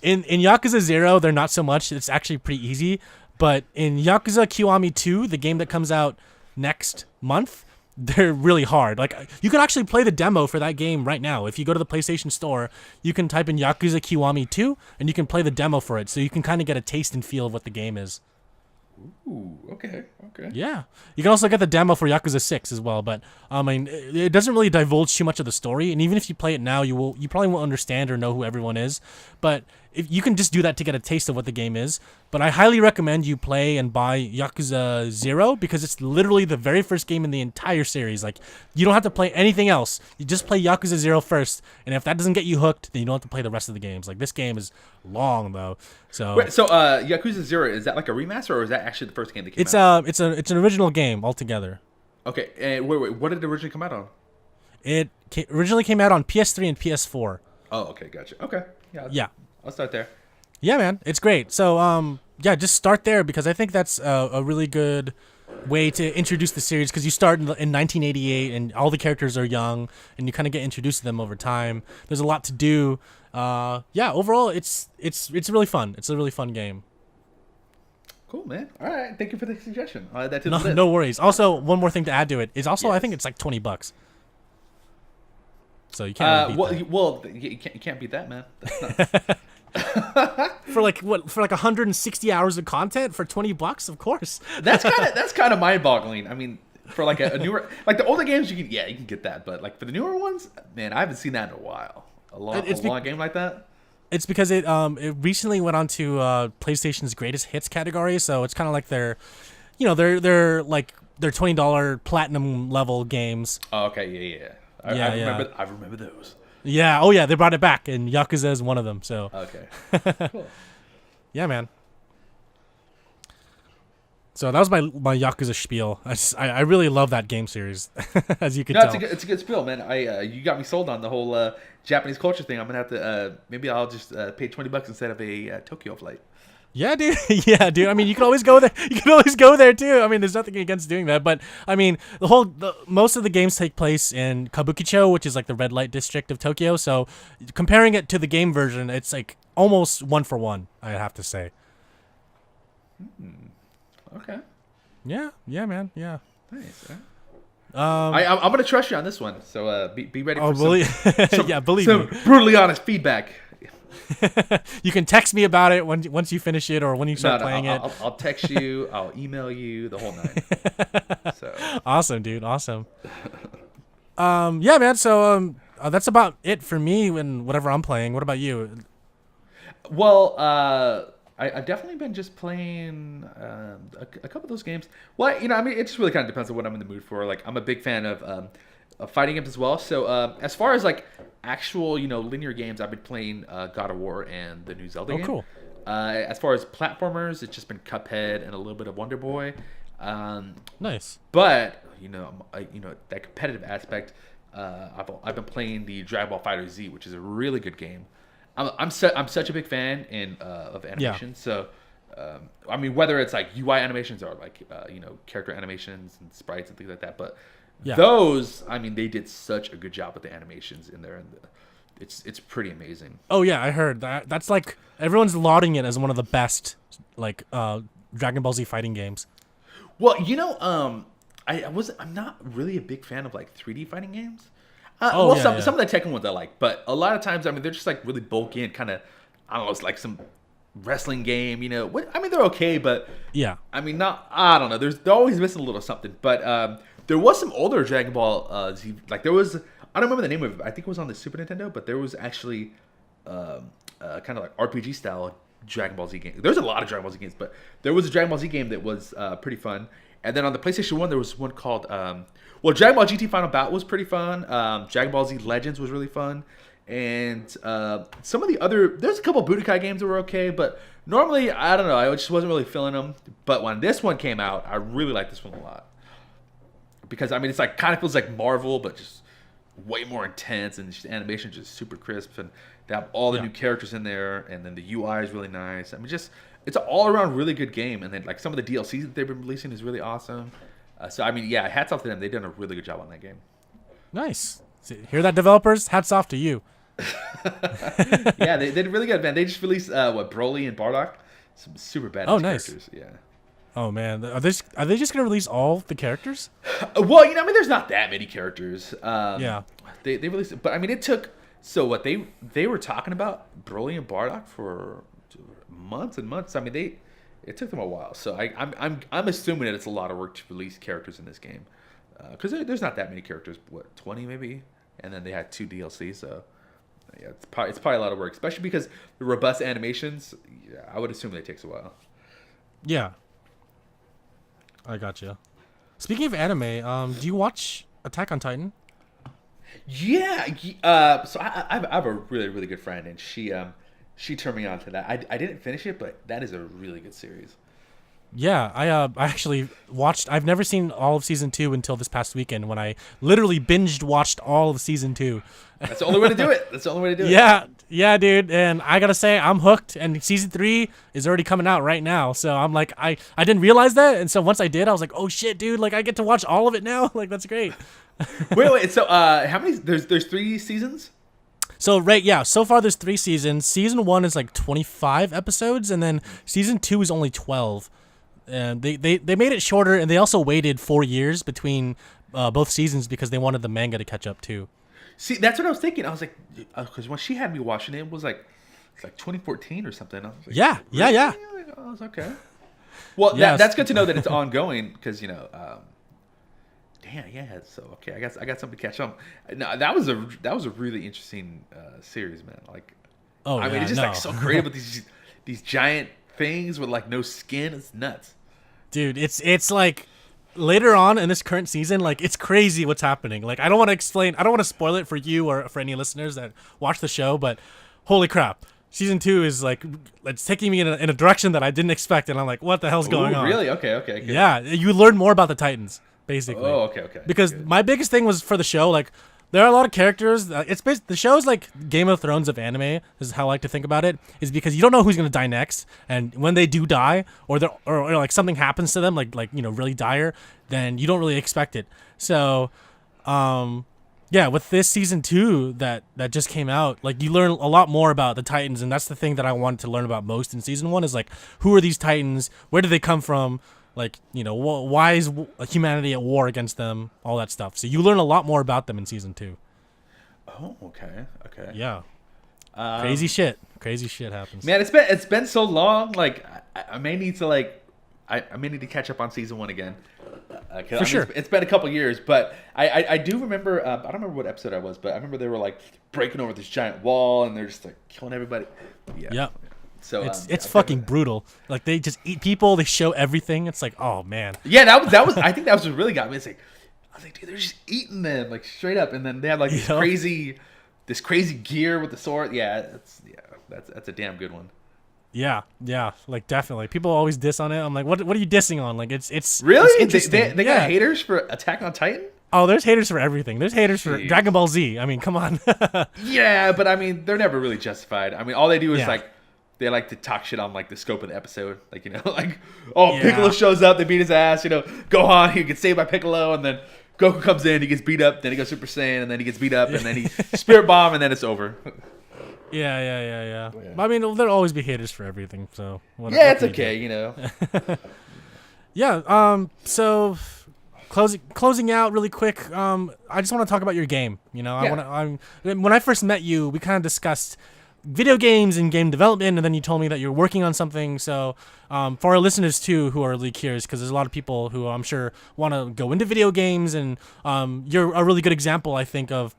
In Yakuza 0, they're not so much. It's actually pretty easy. But in Yakuza Kiwami 2, the game that comes out next month, they're really hard. Like you can actually play the demo for that game right now. If you go to the PlayStation Store, you can type in Yakuza Kiwami 2 and you can play the demo for it. So you can kind of get a taste and feel of what the game is. Ooh, okay. Yeah. You can also get the demo for Yakuza 6 as well, but I mean, it doesn't really divulge too much of the story, and even if you play it now, you probably won't understand or know who everyone is, but if you can just do that to get a taste of what the game is. But I highly recommend you play and buy Yakuza 0 because it's literally the very first game in the entire series. Like, you don't have to play anything else. You just play Yakuza 0 first, and if that doesn't get you hooked, then you don't have to play the rest of the games. Like, this game is long, though. So, Yakuza 0, is that like a remaster, or is that actually the first game that came out? It's an original game altogether. Okay, and wait, what did it originally come out on? It originally came out on PS3 and PS4. Oh, okay, gotcha. Okay, yeah. I'll start there. Yeah, man, it's great. So, just start there because I think that's a really good way to introduce the series because you start in 1988 and all the characters are young and you kind of get introduced to them over time. There's a lot to do. Overall, it's really fun. It's a really fun game. Cool, man. All right, thank you for the suggestion. No worries. Also, one more thing to add to it is also I think it's like $20. So you can't really beat that. You can't beat that, man. For like 160 hours of content for $20, of course. That's kind of mind-boggling. I mean, For like a newer, like the older games, you can get that, but like for the newer ones, man, I haven't seen that in a while. A long game like that. It's because it recently went on to PlayStation's greatest hits category, so it's kind of like their $20 platinum level games. Oh, okay, yeah. I remember those. Yeah, oh yeah, they brought it back, and Yakuza is one of them. So okay, cool. Yeah, man. So that was my Yakuza spiel. I really love that game series, as you can tell. It's a good spiel, man. You got me sold on the whole Japanese culture thing. I'm gonna have to maybe I'll just pay $20 instead of a Tokyo flight. Yeah, dude. Yeah, dude. I mean, you can always go there. You can always go there too. I mean, there's nothing against doing that. But I mean, most of the games take place in Kabukicho, which is like the red light district of Tokyo. So comparing it to the game version, it's like almost 1-for-1. I have to say. Okay. Yeah, man. Yeah. Nice. I'm gonna trust you on this one. So be ready for believe some me. Brutally honest feedback. You can text me about it once you finish it or when you start playing it. I'll text you. I'll email you the whole nine. So awesome, dude. Awesome. Yeah, man. So that's about it for me and whatever I'm playing. What about you? Well, I've definitely been just playing a couple of those games. Well, I mean, it just really kind of depends on what I'm in the mood for. Like, I'm a big fan of fighting games as well. So, as far as like actual, linear games, I've been playing God of War and the new Zelda game. Cool. As far as platformers, it's just been Cuphead and a little bit of Wonder Boy. Nice. But that competitive aspect, I've been playing the Dragon Ball Fighter Z, which is a really good game. I'm such a big fan of animation. Yeah. So, I mean, whether it's like UI animations or like character animations and sprites and things like that, but those, I mean, they did such a good job with the animations in there, and it's pretty amazing. Oh yeah, I heard that. That's like everyone's lauding it as one of the best like Dragon Ball Z fighting games. Well, I'm not really a big fan of like 3D fighting games. Some of the Tekken ones I like, but a lot of times, I mean, they're just like really bulky and kind of, I don't know, it's like some wrestling game, I mean, they're okay, but yeah, I mean, I don't know, they're always missing a little something. But there was some older Dragon Ball Z, like there was, I don't remember the name of it. I think it was on the Super Nintendo, but there was actually kind of like RPG style Dragon Ball Z game. There's a lot of Dragon Ball Z games, but there was a Dragon Ball Z game that was pretty fun. And then on the PlayStation 1, there was one called, Dragon Ball GT Final Bout was pretty fun. Dragon Ball Z Legends was really fun. And some of the there's a couple Budokai games that were okay, but normally, I don't know, I just wasn't really feeling them. But when this one came out, I really liked this one a lot. Because, I mean, it's like, kind of feels like Marvel, but just way more intense, and just animation just super crisp, and they have all the new characters in there, and then the UI is really nice. I mean, just, it's an all-around really good game, and then like some of the DLCs that they've been releasing is really awesome. So, I mean, yeah, hats off to them. They've done a really good job on that game. Nice. Hear that, developers? Hats off to you. Yeah, they did really good, man. They just released, Broly and Bardock? Some super badass characters. Yeah. Oh, man. Are they just going to release all the characters? Well, I mean, there's not that many characters. Yeah. They released it, but, I mean, it took... So, what they were talking about Broly and Bardock for months and months. I mean, it took them a while, so I'm assuming that it's a lot of work to release characters in this game, because there's not that many characters, 20 maybe, and then they had 2 DLCs, so yeah, it's probably a lot of work, especially because the robust animations. Yeah, I would assume it takes a while. Yeah, I got you. Speaking of anime, do you watch Attack on Titan? Yeah, so I have a really, really good friend, and she turned me on to that. I didn't finish it, but that is a really good series. Yeah, I actually watched. I've never seen all of season 2 until this past weekend when I literally binged watched all of season 2. That's the only way to do it. Yeah, dude. And I gotta say, I'm hooked. And season 3 is already coming out right now. So I'm like, I didn't realize that. And so once I did, I was like, oh shit, dude! Like I get to watch all of it now. Like that's great. Wait. So how many? There's 3 seasons. So so far there's 3 seasons. Season 1 is like 25 episodes, and then season 2 is only 12. And they made it shorter, and they also waited 4 years between both seasons because they wanted the manga to catch up too. See, that's what I was thinking. I was like, because when she had me watching it was like, it's like 2014 or something. I was like, yeah. I was okay. Well, that's good to know that it's ongoing because Damn, yeah. So okay, I got something to catch up. No, that was a really interesting series, man. Like, Oh, I mean, yeah, it's just no. like so creative with these giant things with like no skin. It's nuts. Dude, it's like later on in this current season, like it's crazy what's happening. Like I don't want to spoil it for you or for any listeners that watch the show, but holy crap. Season 2 is like it's taking me in a direction that I didn't expect, and I'm like, what the hell's going on? Really? Okay. Good. Yeah, you learn more about the Titans, basically. Oh, okay. Because Good. my biggest thing was for the show, like there are a lot of characters. The show's like Game of Thrones of anime. Is how I like to think about it. Is because you don't know who's gonna die next, and when they do die, or like something happens to them, like really dire, then you don't really expect it. So, yeah, with this season 2 that just came out, like you learn a lot more about the Titans, and that's the thing that I wanted to learn about most in season 1 is like who are these Titans? Where do they come from? Like, why is humanity at war against them? All that stuff. So you learn a lot more about them in season 2. Oh, okay. Yeah. Crazy shit happens. Man, it's been so long. Like, I may need to I may need to catch up on season 1 again. For sure. It's been a couple years, but I do remember. I don't remember what episode I was, but I remember they were like breaking over this giant wall and they're just like killing everybody. Yeah. Yep. So it's fucking brutal. Like they just eat people. They show everything. It's like, oh man. Yeah, that was. I think that was what really got me. It's like, I was like, dude, they're just eating them like straight up, and then they have like this crazy gear with the sword. Yeah, that's a damn good one. Yeah, like definitely. People always diss on it. I'm like, what are you dissing on? Like it's really it's interesting. They got haters for Attack on Titan. Oh, there's haters for everything. There's haters for Dragon Ball Z. I mean, come on. Yeah, but I mean, they're never really justified. I mean, all they do is like they like to talk shit on like the scope of the episode. Like, like, Piccolo shows up, they beat his ass. Gohan, he gets saved by Piccolo, and then Goku comes in, he gets beat up, then he goes Super Saiyan, and then he gets beat up, and then he Spirit Bomb, and then it's over. Yeah. I mean, there'll always be haters for everything. So it's okay, Yeah. So closing out really quick. I just want to talk about your game. When I first met you, we kind of discussed video games and game development, and then you told me that you're working on something. So for our listeners too who are really curious, because there's a lot of people who I'm sure want to go into video games, and you're a really good example, I think, of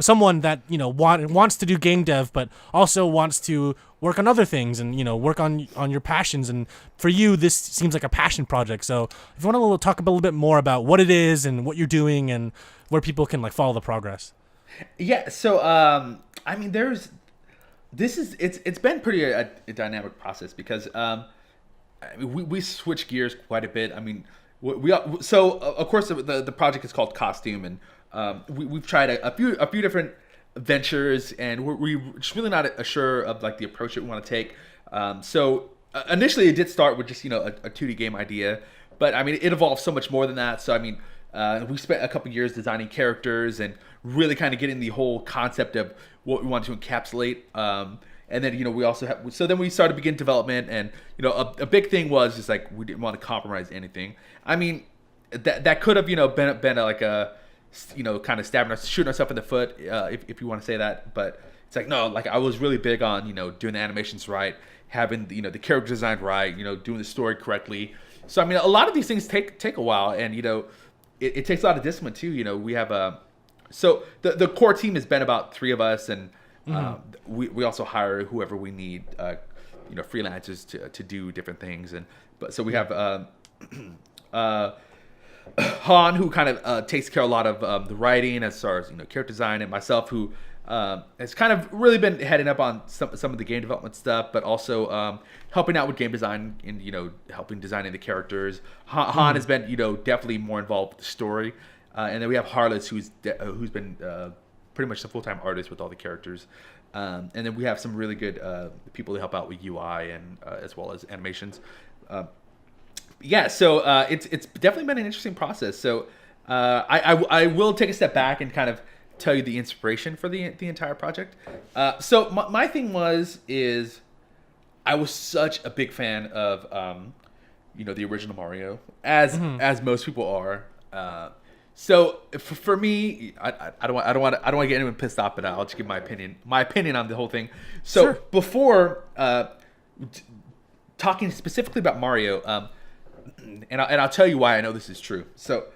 someone that wants to do game dev but also wants to work on other things and work on your passions. And for you, this seems like a passion project. So if you want to talk a little bit more about what it is and what you're doing and where people can follow the progress. Yeah, so I mean, it's been pretty a dynamic process because we switch gears quite a bit. I mean, so of course the project is called Costume, and we've tried a few different ventures, and we're just really not sure of like the approach that we want to take. So initially it did start with just a 2D game idea, but I mean it evolved so much more than that. So I mean we spent a couple years designing characters and really kind of getting the whole concept of what we want to encapsulate. And then we also then we started begin development, and a big thing was just like we didn't want to compromise anything. I mean that could have been like a kind of shooting ourselves in the foot, if you want to say that. But it's like, no, like I was really big on doing the animations right, having the character design right, doing the story correctly. So I mean a lot of these things take a while, and it takes a lot of discipline too. We have so the core team has been about 3 of us, and we also hire whoever we need, freelancers to do different things. But so we have Han, who kind of takes care of a lot of the writing as far as character design, and myself, who has kind of really been heading up on some of the game development stuff, but also helping out with game design and helping designing the characters. Han has been definitely more involved with the story, and then we have Harless, who's been pretty much the full-time artist with all the characters, and then we have some really good people to help out with UI and as well as animations. Yeah, so it's definitely been an interesting process. So I will take a step back and kind of tell you the inspiration for the entire project. So my thing is I was such a big fan of the original Mario, as most people are. So for me, I don't want to get anyone pissed off, but I'll just give my opinion on the whole thing. So Sure. Before talking specifically about Mario. And I'll tell you why I know this is true. So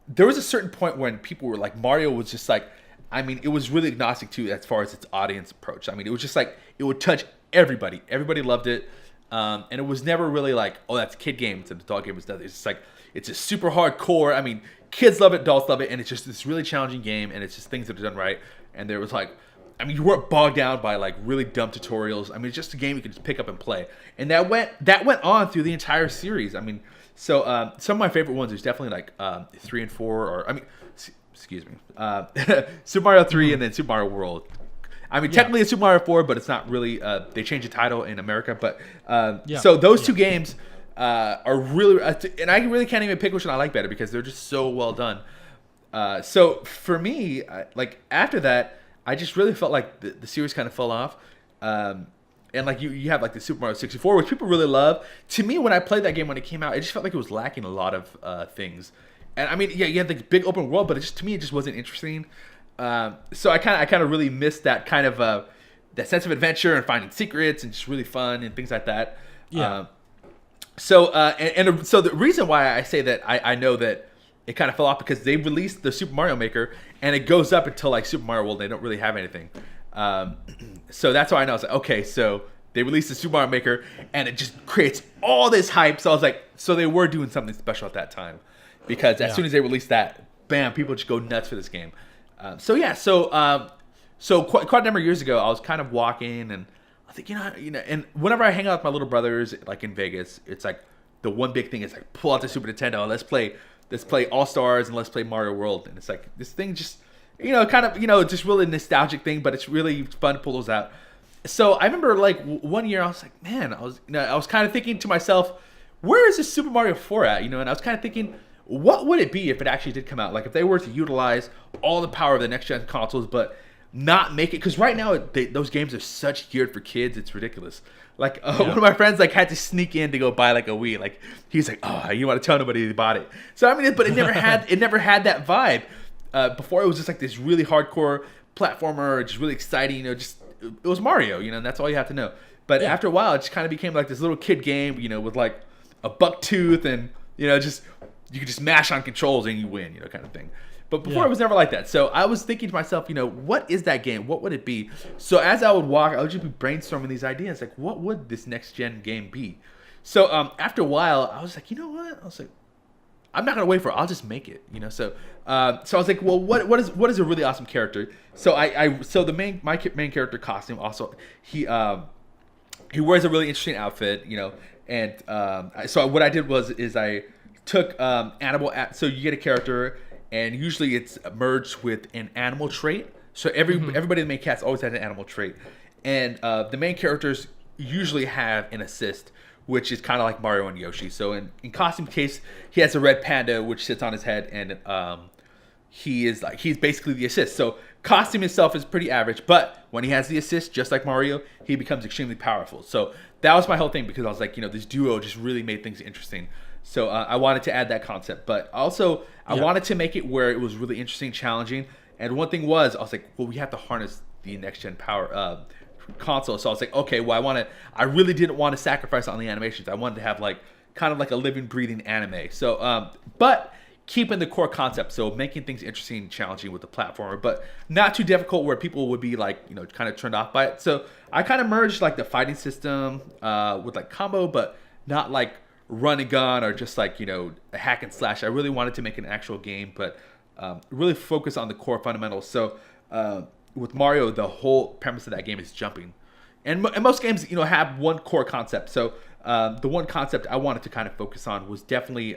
there was a certain point when people were like, Mario was just like, I mean, it was really agnostic too as far as its audience approach. I mean, it was just like, it would touch everybody. Everybody loved it. And it was never really like, oh, that's a kid game. It's an adult game. It's just like, it's just super hardcore. I mean, kids love it, adults love it. And it's just this really challenging game. And it's just things that are done right. And there was like, I mean, you weren't bogged down by like really dumb tutorials. I mean, it's just a game you could just pick up and play. And that went on through the entire series. I mean, so some of my favorite ones is definitely like 3 and 4, or I mean, excuse me, Super Mario 3 and then Super Mario World. I mean, technically it's Super Mario 4, but it's not really. They changed the title in America, but so those two games are really, and I really can't even pick which one I like better because they're just so well done. So for me, like after that, I just really felt like the series kind of fell off. And like you have like the Super Mario 64, which people really love. To me, when I played that game when it came out, it just felt like it was lacking a lot of things. And I mean, yeah, you had the big open world, but it just, to me, it just wasn't interesting. So I kind of really missed that kind of that sense of adventure and finding secrets and just really fun and things like that. Yeah. So the reason why I say that I know that it kind of fell off because they released the Super Mario Maker and it goes up until like Super Mario World. They don't really have anything. So that's why I know. I was like, okay, so they released the Super Mario Maker and it just creates all this hype. So I was like, so they were doing something special at that time, because as soon as they released that, bam, people just go nuts for this game. So quite a number of years ago, I was kind of walking and I think, you know, and whenever I hang out with my little brothers, like in Vegas, it's like the one big thing is like pull out the Super Nintendo, let's play All Stars and let's play Mario World. And it's like this thing just, you know, kind of, you know, just really nostalgic thing, but it's really fun to pull those out. So I remember like one year I was like, man, I was kind of thinking to myself, where is this Super Mario 4 at? You know, and I was kind of thinking, what would it be if it actually did come out? Like if they were to utilize all the power of the next gen consoles, but not make it, because right now those games are such geared for kids, it's ridiculous. Like one of my friends like had to sneak in to go buy like a Wii. Like he's like, oh, you want to tell nobody he bought it. So I mean, but it never had that vibe. Before it was just like this really hardcore platformer, just really exciting, you know, just it was Mario, you know, and that's all you have to know. But after a while, it just kind of became like this little kid game, you know, with like a buck tooth and, you know, just you could just mash on controls and you win, you know, kind of thing. But before it was never like that. So I was thinking to myself, you know, what is that game? What would it be? So as I would walk, I would just be brainstorming these ideas, like what would this next gen game be? So after a while, I was like, you know what? I was like, I'm not gonna wait for it. I'll just make it, you know. So I was like, well, what is a really awesome character? So so the main character costume also he wears a really interesting outfit, you know. And so what I did is I took animal. So you get a character, and usually it's merged with an animal trait. So everybody in the main cast always has an animal trait, and the main characters usually have an assist, which is kind of like Mario and Yoshi. So in costume case, he has a red panda which sits on his head, and he's basically the assist. So costume itself is pretty average, but when he has the assist, just like Mario, he becomes extremely powerful. So that was my whole thing, because I was like, you know, this duo just really made things interesting. So I wanted to add that concept, but also I wanted to make it where it was really interesting, challenging. And one thing was, I was like, well, we have to harness the next gen power console. So I was like, okay, well, I really didn't want to sacrifice on the animations. I wanted to have like kind of like a living, breathing anime. So, but keeping the core concept, so making things interesting and challenging with the platformer, but not too difficult where people would be like, you know, kind of turned off by it. So I kind of merged like the fighting system with like combo, but not like run and gun or just like, you know, a hack and slash. I really wanted to make an actual game, but really focus on the core fundamentals. So with Mario, the whole premise of that game is jumping, and most games, you know, have one core concept. So the one concept I wanted to kind of focus on was definitely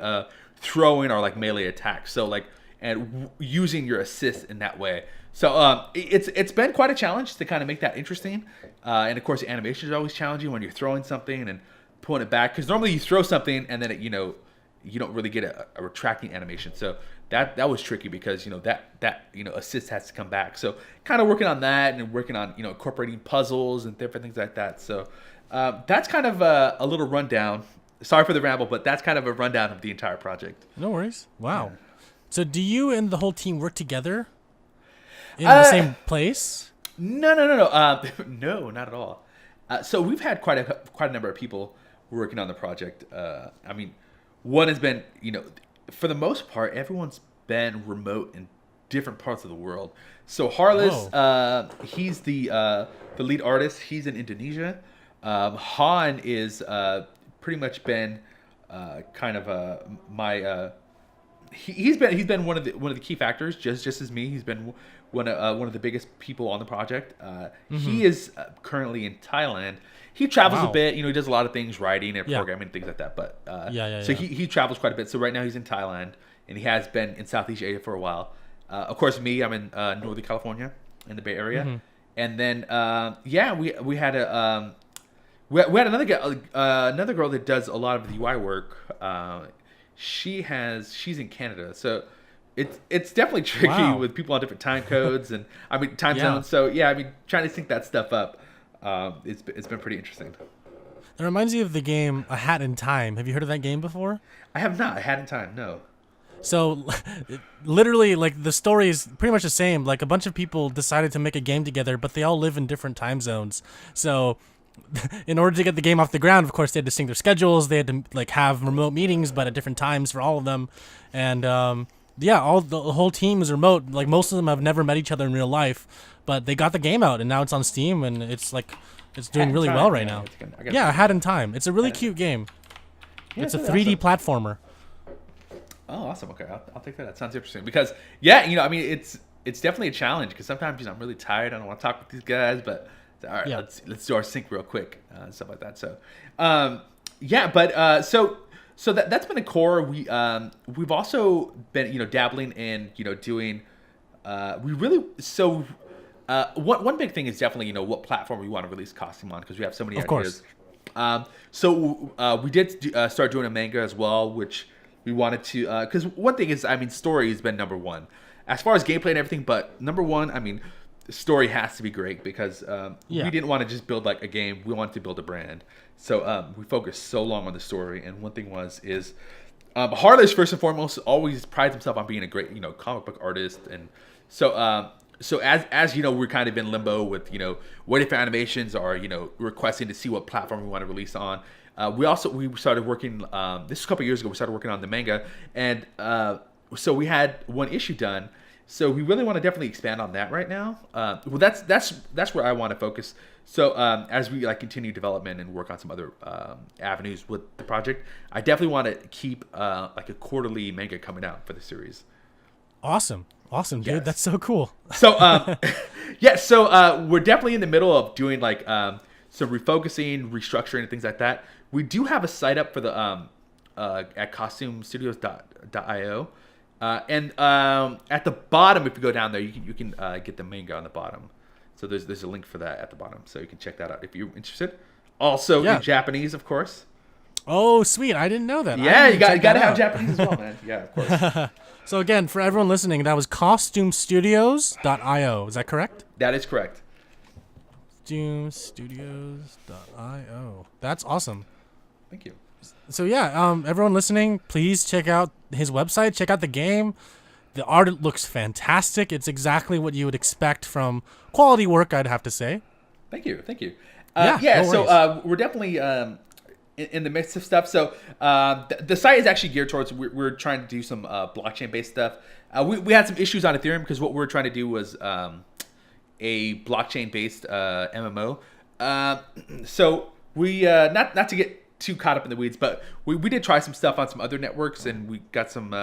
throwing or like melee attacks. So like, and using your assist in that way. So it's been quite a challenge to kind of make that interesting. And of course, the animation is always challenging when you're throwing something and pulling it back, because normally you throw something and then it, you know, you don't really get a retracting animation. So that was tricky, because, you know, that you know, assist has to come back. So kind of working on that and working on, you know, incorporating puzzles and different things like that. So that's kind of a little rundown. Sorry for the ramble, but that's kind of a rundown of the entire project. No worries. Wow. Yeah. So do you and the whole team work together in the same place? No. No, not at all. So we've had quite a number of people working on the project. I mean, one has been, you know, for the most part, everyone's been remote in different parts of the world. So Harless, he's the lead artist. He's in Indonesia. Han is pretty much been kind of my he's been one of the key factors, just as me. He's been one of the biggest people on the project. He is currently in Thailand. He travels a bit, he does a lot of things, writing and programming and things like that. But so he travels quite a bit. So right now he's in Thailand, and he has been in Southeast Asia for a while. Of course, me, I'm in Northern California, in the Bay Area, and then we had another girl that does a lot of the UI work. She's in Canada, so it's definitely tricky with people on different time codes and time zones. So trying to sync that stuff up, it's been pretty interesting. It reminds me of the game A Hat in Time. Have you heard of that game before? I have not. A Hat in Time, no. So, literally, like, the story is pretty much the same. Like, a bunch of people decided to make a game together, but they all live in different time zones. So, in order to get the game off the ground, of course, they had to sync their schedules. They had to, like, have remote meetings, but at different times for all of them. And, the whole team is remote. Like, most of them have never met each other in real life, but they got the game out, and now it's on Steam, and it's, like, it's doing really well right now. Yeah, A Hat in Time. It's a really cute game. It's a 3D platformer. Oh, awesome. Okay, I'll take that. That sounds interesting because, it's definitely a challenge because sometimes I'm really tired. I don't want to talk with these guys, but all right, let's do our sync real quick, stuff like that. So, so that's been a core. We've also been dabbling in doing. One big thing is definitely what platform we want to release costume on because we have so many ideas. We did start doing a manga as well, which. We wanted to, because one thing is, story has been number one. As far as gameplay and everything, but number one, the story has to be great because we didn't want to just build like a game. We wanted to build a brand. So we focused so long on the story. And one thing is Harless, first and foremost, always prides himself on being a great, comic book artist. And so as we're kind of in limbo with, what if animations are, requesting to see what platform we want to release on. We started working. This was a couple years ago. We started working on the manga, and so we had one issue done. So we really want to definitely expand on that right now. Well, that's where I want to focus. So as we continue development and work on some other avenues with the project, I definitely want to keep a quarterly manga coming out for the series. Awesome, dude. Yes. That's so cool. So So we're definitely in the middle of doing some refocusing, restructuring, and things like that. We do have a site up for the at costumestudios.io, and at the bottom, if you go down there, you can get the manga on the bottom. So there's a link for that at the bottom, so you can check that out if you're interested. Also in Japanese, of course. Oh, sweet! I didn't know that. Yeah, you got to have Japanese as well, man. Yeah, of course. So again, for everyone listening, that was costumestudios.io. Is that correct? That is correct. costumestudios.io. That's awesome. Thank you. So everyone listening, please check out his website. Check out the game. The art looks fantastic. It's exactly what you would expect from quality work, I'd have to say. Thank you. No we're definitely in the midst of stuff. So the site is actually geared towards we're trying to do some blockchain-based stuff. We had some issues on Ethereum because what we were trying to do was a blockchain-based MMO. So we not to get too caught up in the weeds, but we did try some stuff on some other networks, and we got some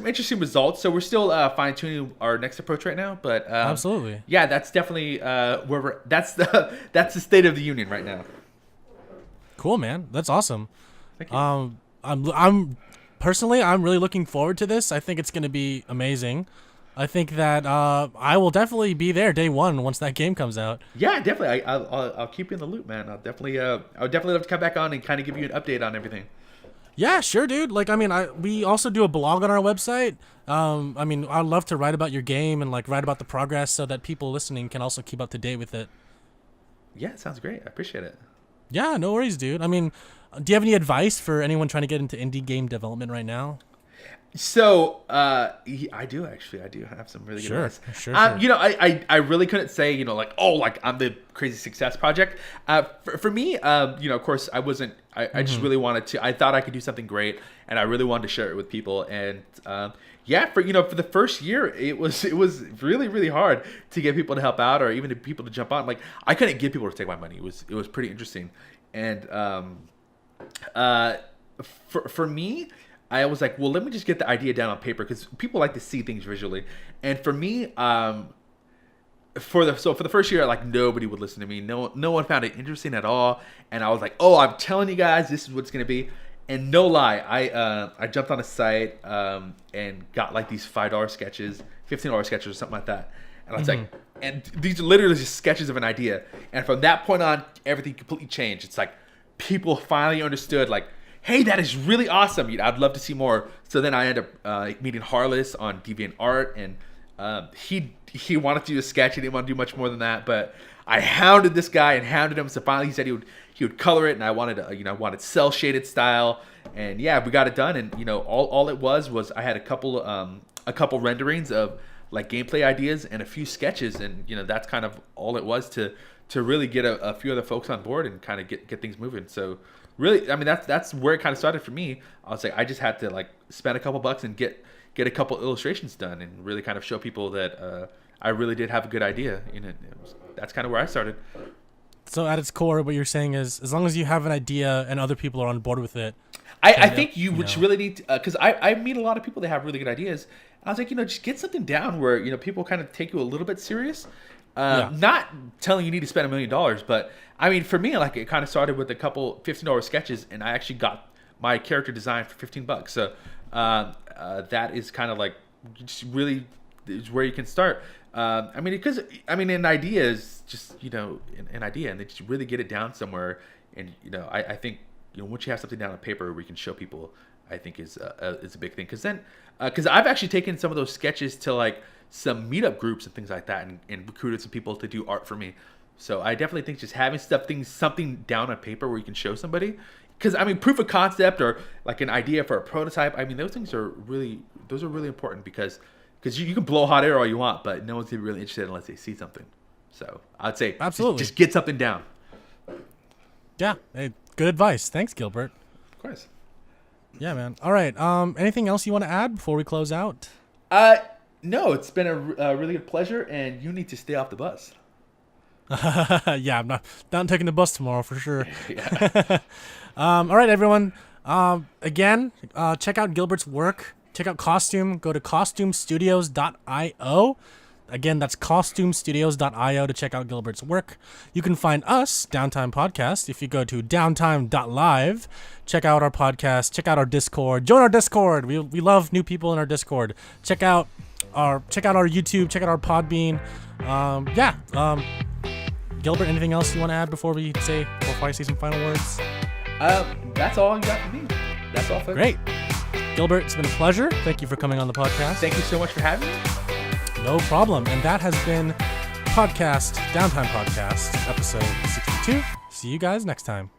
interesting results. So we're still fine-tuning our next approach right now. But absolutely, that's definitely that's the state of the union right now. Cool, man. That's awesome. Thank you. I'm personally, I'm really looking forward to this. I think it's going to be amazing. I think that I will definitely be there day one once that game comes out. Yeah, definitely. I'll keep you in the loop, man. I would definitely love to come back on and kind of give you an update on everything. Yeah, sure, dude. We also do a blog on our website. I'd love to write about your game and write about the progress so that people listening can also keep up to date with it. Yeah, it sounds great. I appreciate it. Yeah, no worries, dude. Do you have any advice for anyone trying to get into indie game development right now? So, I do actually. I do have some really good ones. Sure. You know, I really couldn't say, you know, like, oh, like I'm the crazy success project. For me, you know, of course, I wasn't. I just really wanted to. I thought I could do something great, and I really wanted to share it with people. And yeah, for the first year, it was really really hard to get people to help out, or even to people to jump on. Like, I couldn't get people to take my money. It was pretty interesting, and for me, I was like, well, let me just get the idea down on paper, because people like to see things visually. And for me, for the first year, like, nobody would listen to me. No one found it interesting at all. And I was like, oh, I'm telling you guys, this is what it's gonna be. And no lie, I jumped on a site and got like these $5 sketches, $15 sketches, or something like that. And I was like, and these are literally just sketches of an idea. And from that point on, everything completely changed. It's like people finally understood, like, hey, that is really awesome. I'd love to see more. So then I ended up meeting Harless on DeviantArt, and he wanted to do a sketch. He didn't want to do much more than that, but I hounded this guy and hounded him. So finally, he said he would color it, and I wanted I wanted cell shaded style, and yeah, we got it done. And all it was I had a couple renderings of like gameplay ideas and a few sketches, and that's kind of all it was to really get a few other folks on board and kind of get things moving. So really, I mean, that's where it kind of started for me. I was like, I just had to like spend a couple bucks and get a couple illustrations done, and really kind of show people that I really did have a good idea. That's kind of where I started. So at its core, what you're saying is, as long as you have an idea and other people are on board with it, I think you really need to, because I meet a lot of people that have really good ideas. I was like, just get something down where people kind of take you a little bit serious. Not telling you need to spend $1 million, but I mean, for me, like, it kind of started with a couple $15 sketches, and I actually got my character design for $15. So that is kind of like just really is where you can start. I mean, because an idea is just an idea, and then just really get it down somewhere. And I think once you have something down on paper where you can show people, I think is a big thing. Because I've actually taken some of those sketches to like some meetup groups and things like that, and recruited some people to do art for me. So I definitely think just having something down on paper where you can show somebody, because I mean, proof of concept or like an idea for a prototype, I mean, those things are really important, because you can blow hot air all you want, but no one's gonna be really interested unless they see something. So I'd say absolutely just get something down. Yeah, hey, good advice. Thanks, Gilbert. Of course. Yeah, man. All right. Anything else you want to add before we close out? No, it's been a really good pleasure, and you need to stay off the bus. Yeah, I'm not taking the bus tomorrow for sure. Yeah. All right, everyone. Again, check out Gilbert's work. Check out Costume. Go to costumestudios.io. Again, that's costumestudios.io to check out Gilbert's work. You can find us, Downtime Podcast, if you go to Downtime.Live. Check out our podcast. Check out our Discord. Join our Discord. We love new people in our Discord. Check out our YouTube. Check out our Podbean. Gilbert, anything else you want to add before I say some final words? That's all you got for me. That's all, folks. Great. Gilbert, it's been a pleasure. Thank you for coming on the podcast. Thank you so much for having me. No problem. And that has been Downtime Podcast, episode 62. See you guys next time.